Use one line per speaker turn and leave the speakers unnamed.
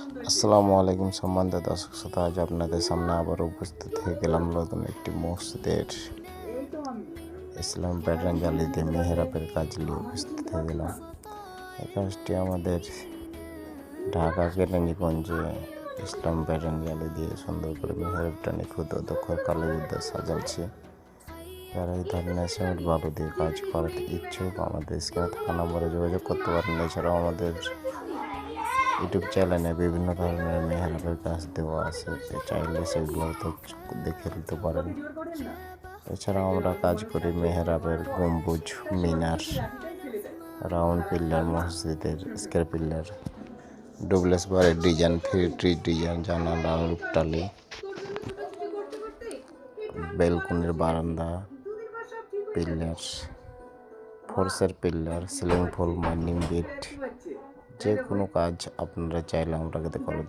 আসসালামু আলাইকুম সম্মানিত দর্শক শ্রোতা, আজ আপনাদের সামনে আবার উপস্থিত হয়ে গেলাম নতুন একটি মসজিদের ইসলাম প্যাটার্ন জালি দিয়ে মেহরাবের কাজ নিয়ে উপস্থিত হয়ে গেলাম। এই কাজটি আমাদের ঢাকা কেরানীগঞ্জে ইসলাম প্যাটার্ন জালি দিয়ে সুন্দর করে মেহরাবটা নিখুঁত ও দক্ষ কালীবিদ্যা সাজাচ্ছে। যারা এই ধরনের সিমেন্ট বালু দিয়ে কাজ করাতে ইচ্ছুক আমাদের স্ক্রিনে থাকা নম্বরে যোগাযোগ করতে পারেন। এছাড়াও আমাদের ইউটিউব চ্যানেলে বিভিন্ন ধরনের মেহরাবের কাজ দেওয়া আছে, চাইলে সেগুলো দেখে নিতে পারেন। এছাড়াও আমরা কাজ করি মেহরাবের গম্বুজ, মিনার, রাউন্ড পিল্লার, মসজিদের স্কোয়ার পিল্লার, ডুবলেস বারের ডিজাইন, থ্রি ডিজাইন, জানালা, রূপটালি, বেলকুনির বারান্দা, পিল্লার, ফোর্সের পিল্লার, সিলিং ফল, মাইনিং গেট, যে কোনো কাজ আপনারা চাইলে আমরা করে দিতে পারেন।